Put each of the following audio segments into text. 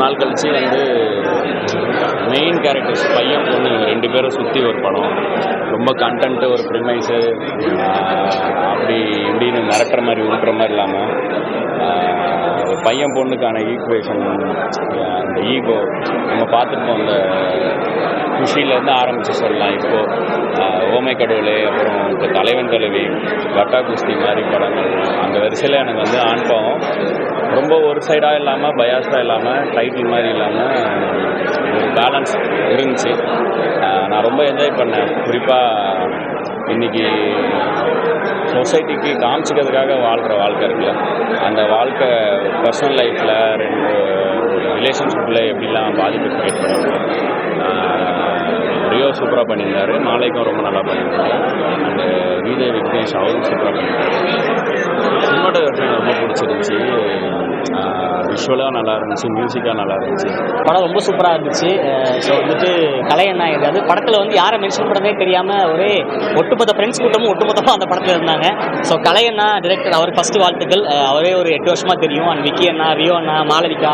நாள் கழிச்சு main characters பையன் பொண்ணு 2 பேரும் சுற்றி ஒரு படம். ரொம்ப கண்டென்ட்டு ஒரு ப்ரிமைஸு அப்படி இப்படின்னு மிரட்டுற மாதிரி உருட்டுற மாதிரி இல்லாமல் ஒரு பையன் பொண்ணுக்கான ஈக்குவேஷன், அந்த ஈகோ நம்ம பார்த்துருப்போம். அந்த குஷியிலேருந்து ஆரம்பித்து சொல்லலாம். இப்போது ஓமை கடவுளே, அப்புறம் இப்போ தலைவன் தலைவி, கட்டா குஸ்தி மாதிரி படங்கள், அந்த வரிசையில் எனக்கு ஆண் பாவம் ரொம்ப ஒரு சைடாக இல்லாமல் பயாஸ்டாக இல்லாமல் டைட்டில் மாதிரி இல்லாமல் ஒரு பேலன்ஸ் இருந்துச்சு. நான் ரொம்ப என்ஜாய் பண்ணேன். குறிப்பாக இன்றைக்கி சொசைட்டிக்கு காமிச்சிக்கிறதுக்காக வாழ்கிற வாழ்க்கை இருக்குல்ல, அந்த வாழ்க்கை பர்சனல் லைஃப்பில் 2 ரிலேஷன்ஷிப்பில் எப்படிலாம் பாதிப்பு கிரியேட் பண்ணுவாங்க. ரியோ சூப்பராக பண்ணியிருந்தார், நாளைக்கும் ரொம்ப நல்லா பண்ணியிருந்தாரு. அண்டு விஜய் விக்னேஷ் அவரும் சூப்பராக பண்ணியிருந்தாரு. சினிமாட்டோகிராஃபி ரொம்ப பிடிச்சிருந்துச்சி. விஷுவலாக நல்லா இருந்துச்சு, மியூசிக்காக நல்லா இருந்துச்சு. படம் ரொம்ப சூப்பராக இருந்துச்சு. ஸோ கலையண்ணா இது படத்தில் யாரை மென்ஷன் பண்ணுறதே தெரியாமல் ஒரே ஒட்டுமொத்த ஃப்ரெண்ட்ஸ் கூட்டமும் ஒட்டுமொத்தமாக அந்த படத்தில் இருந்தாங்க. ஸோ கலையண்ணா டிரெக்டர், அவருக்கு ஃபஸ்ட்டு வாழ்த்துக்கள். அவரே ஒரு 8 வருஷமாக தெரியும். அண்ட் விக்கி அண்ணா, ரியோ அண்ணா, மாளவிகா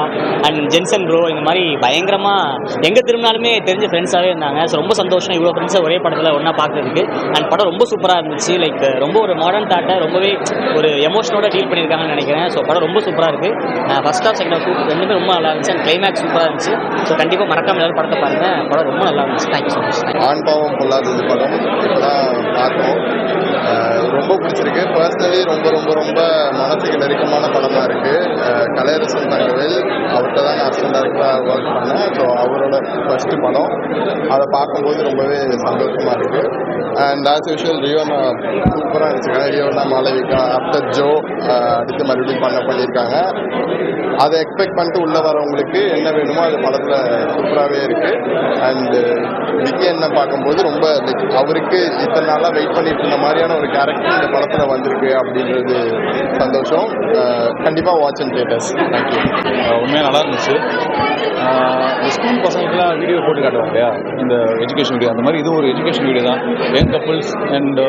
அண்ட் ஜென்சன் ப்ரோ, இந்த மாதிரி பயங்கரமாக எங்கே திரும்பினாலுமே தெரிஞ்ச ஃப்ரெண்ட்ஸாகவே இருந்தாங்க. ஸோ ரொம்ப சந்தோஷம் இவ்வளோ ஃப்ரெண்ட்ஸை ஒரே படத்தில் ஒன்றா பார்க்குறதுக்கு. அண்ட் படம் ரொம்ப சூப்பராக இருந்துச்சு. ரொம்ப ஒரு மாடர்ன் தாட்டை ரொம்பவே ஒரு எமோஷனோட டீல் பண்ணியிருக்காங்கன்னு நினைக்கிறேன். ஸோ படம் ரொம்ப சூப்பராக இருக்குது. ஃபர்ஸ்ட் ஆஃப் செகண்ட் ஆஃப் ரெண்டுமே ரொம்ப நல்லா இருந்துச்சு. அண்ட் கிளைமேக்ஸ் சூப்பராக இருந்துச்சு. ஸோ கண்டிப்பாக மறக்காம எல்லாரும் படத்தை பாருங்கள். படம் ரொம்ப நல்லா இருந்துச்சு. Thank you so much. ஆண் பாவம் பொல்லாதது படம் இப்போ தான் பார்த்தோம். ரொம்ப பிடிச்சிருக்கு. பர்சனலி ரொம்ப ரொம்ப ரொம்ப மனசுக்கு நெருக்கமான படமாக இருக்குது. கலையரசன் தங்கவேல் அவர்கிட்ட தான் நான் அசிஸ்டன்ட் டைரக்டராக ஒர்க் பண்ணேன். ஸோ அவரோட ஃபஸ்ட்டு படம், அதை பார்க்கும்போது ரொம்பவே சந்தோஷமாக இருக்குது. அண்ட் ஆஸ் யூஷுவல் ரியோனா சூப்பராக இருந்துச்சு. ரியோனா, மாளவிகா, ஆஃப்டர் ஜோ அடுத்து மறுபடியும் பண்ணியிருக்காங்க. அதை எக்ஸ்பெக்ட் பண்ணிட்டு உள்ளே வரவங்களுக்கு என்ன வேணுமோ அது படத்தில் சூப்பராகவே இருக்குது. அண்டு விக்கி என்ன பார்க்கும்போது ரொம்ப அவருக்கு இத்தனை நாளாக வெயிட் பண்ணிட்டு இருந்த மாதிரியான ஒரு கேரக்டர் இந்த படத்தில் வந்திருக்கு அப்படின்றது சந்தோஷம். கண்டிப்பாக வாட்ச் அண்ட் தியேட்டர்ஸ். தேங்க்யூ. உண்மையாக நல்லா இருந்துச்சு. ஸ்கூல் பசங்களுக்குலாம் வீடியோ போட்டு காட்டுவாங்க இல்லையா, இந்த எஜுகேஷன் வீடியோ, அந்த மாதிரி இது ஒரு எஜுகேஷன் வீடியோ தான். யங் கப்புள்ஸ் அண்ட்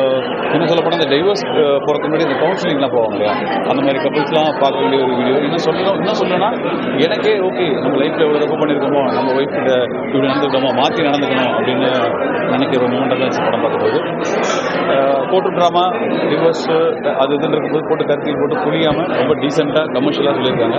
என்ன சொல்லப்போனால் இந்த டைவர்ஸ் போகிறதுக்கு முன்னாடி இந்த கவுன்சிலிங்லாம் போவாங்க இல்லையா, அந்த மாதிரி கப்புள்ஸ்லாம் பார்க்க வேண்டிய ஒரு வீடியோ. என்ன சொல்லணும்னா எனக்கே ஓகே, நம்ம லைஃப்பில் எவ்வளோ தப்பு பண்ணியிருக்கோமோ, நம்ம ஒய்ஃப் கிட்ட இப்படி நடந்துக்கிட்டோமோ, மாற்றி நடந்துக்கணும் அப்படின்னு நினைக்கிற ஒரு மூமெண்ட்டாக தான் படம் பார்க்கும்போது கோர்ட்டு ட்ராமா, டிவோர்ஸ் அது இதுன்னு இருக்கும்போது போட்டு கருத்தில் போட்டு புரியாமல் ரொம்ப டீசெண்டாக கமர்ஷியலாக சொல்லியிருக்காங்க.